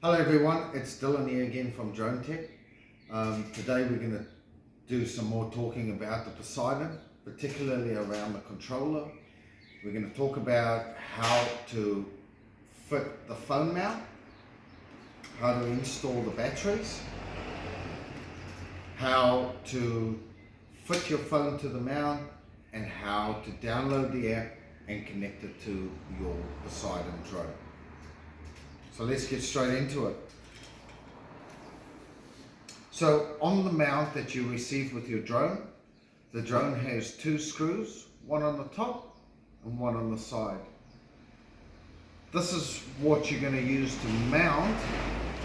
Hello everyone, it's Dylan here again from Dronetech. Today we're going to do some more talking about the Poseidon, particularly around the controller. We're going to talk about how to fit the phone mount, how to install the batteries, how to fit your phone to the mount, and how to download the app and connect it to your Poseidon drone. So let's get straight into it. So on the mount that you receive with your drone, the drone has two screws, one on the top and one on the side. This is what you're going to use to mount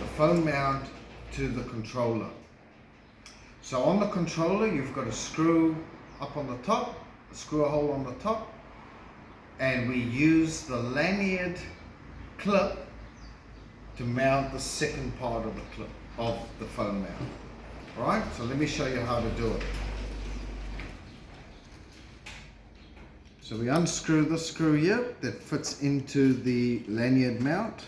the phone mount to the controller. So on the controller you've got a screw up on the top, a screw hole on the top, and we use the lanyard clip to mount the second part of the clip of the phone mount. Alright, so let me show you how to do it. So we unscrew this screw here that fits into the lanyard mount.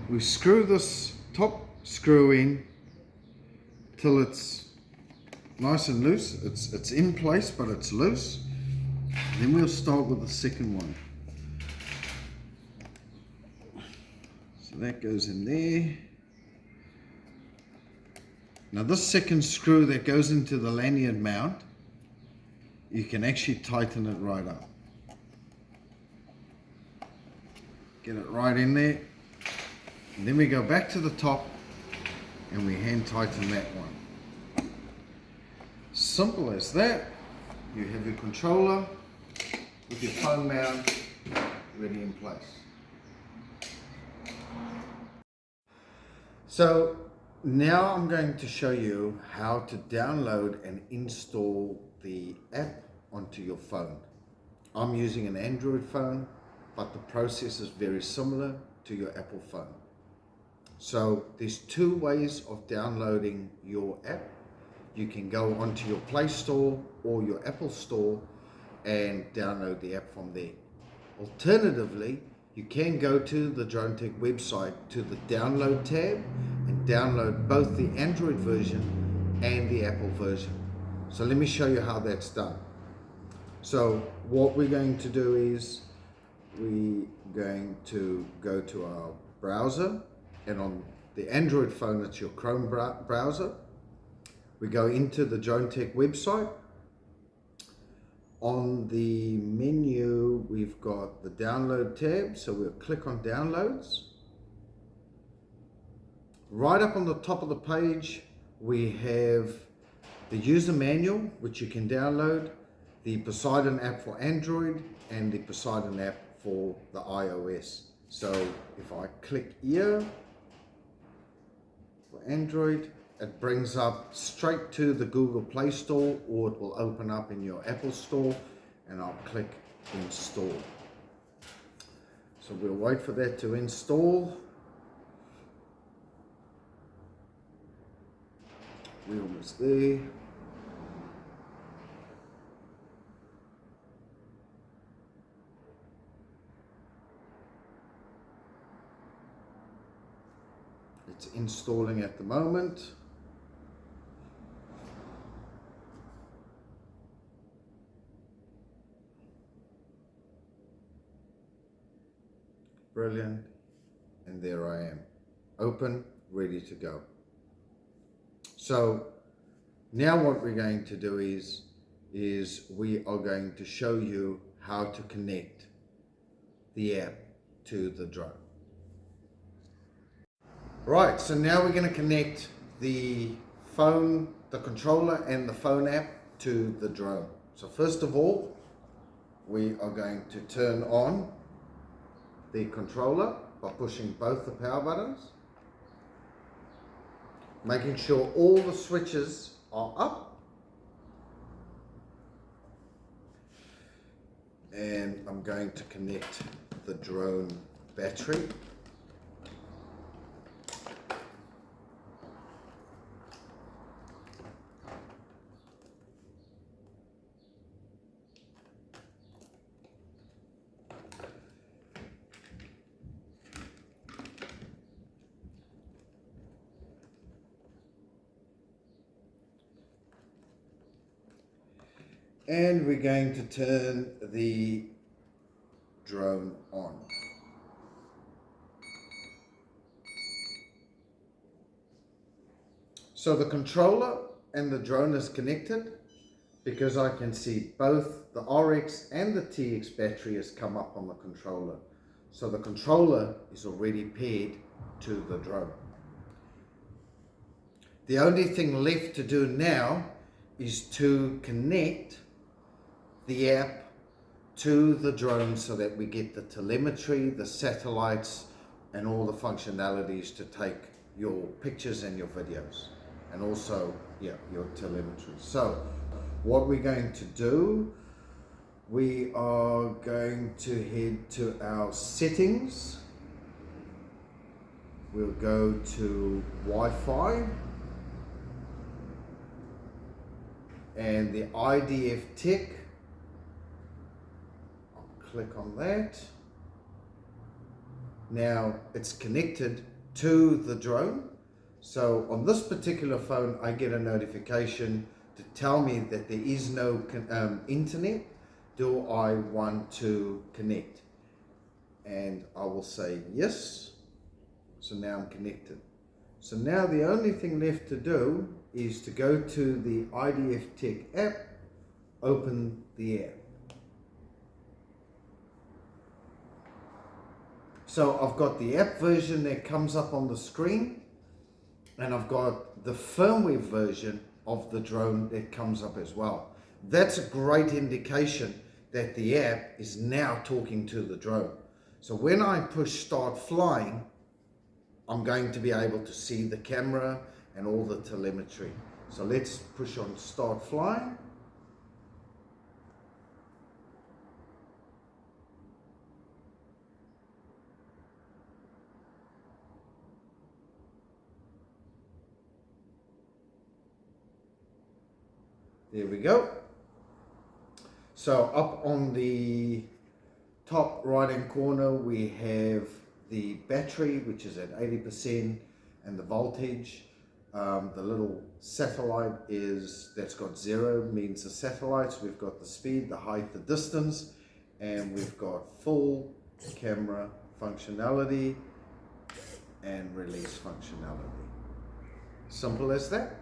We screw this top screw in till it's nice and loose. It's in place, but it's loose. Then we'll start with the second one. So that goes in there. Now this second screw that goes into the lanyard mount, you can actually tighten it right up. Get it right in there. And then we go back to the top and we hand tighten that one. Simple as that. You have your controller with your phone mount ready in place. So now I'm going to show you how to download and install the app onto your phone. I'm using an Android phone, but the process is very similar to your Apple phone. So there's two ways of downloading your app. You can go onto your Play Store or your Apple Store and download the app from there. Alternatively, you can go to the Dronetech website to the download tab and download both the Android version and the Apple version. So let me show you how that's done. So what we're going to do is we're going to go to our browser, and on the Android phone it's your Chrome browser. We go into the Dronetech website. On the menu we've got the download tab, so we'll click on downloads. Right up on the top of the page we have the user manual, which you can download, the Poseidon app for Android and the Poseidon app for the iOS. So if I click here for Android, it brings up straight to the Google Play Store, or it will open up in your Apple Store, and I'll click install. So we'll wait for that to install. We're almost there. It's installing at the moment. Brilliant, and there I am, open, ready to go. So now what we're going to do is we are going to show you how to connect the app to the drone. Right, so now we're going to connect the phone, the controller and the phone app to the drone. So first of all, we are going to turn on the controller by pushing both the power buttons, making sure all the switches are up, and I'm going to connect the drone battery. And we're going to turn the drone on. So the controller and the drone is connected because I can see both the RX and the TX battery has come up on the controller. So the controller is already paired to the drone. The only thing left to do now is to connect the app to the drone so that we get the telemetry, the satellites, and all the functionalities to take your pictures and your videos, and also your telemetry. So what we're going to do, we are going to head to our settings. We'll go to Wi-Fi, and the IDF Tech, I'll click on that. Now it's connected to the drone. So on this particular phone, I get a notification to tell me that there is no internet. Do I want to connect? And I will say yes. So now I'm connected. So now the only thing left to do is to go to the IDF Tech app, open the app. So I've got the app version that comes up on the screen, and I've got the firmware version of the drone that comes up as well. That's a great indication that the app is now talking to the drone. So when I push start flying, I'm going to be able to see the camera and all the telemetry. So let's push on start flying. There we go. So up on the top right hand corner we have the battery, which is at 80%, and the voltage. The little satellite that's got 0 means the satellites. We've got the speed, the height, the distance, and we've got full camera functionality and release functionality. Simple as that.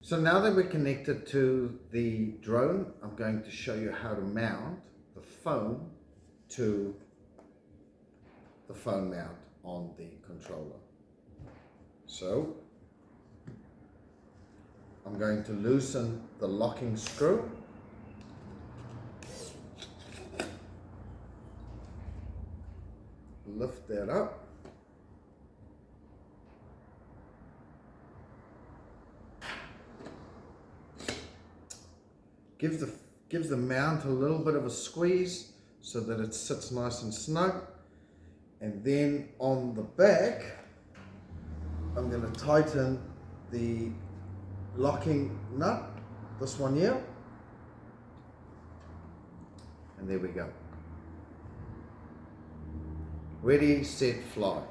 So now that we're connected to the drone, I'm going to show you how to mount the phone to the phone mount on the controller. So I'm going to loosen the locking screw. Lift that up. Gives the mount a little bit of a squeeze so that it sits nice and snug. And then on the back, I'm going to tighten the locking nut, this one here. And there we go. Ready, set, fly.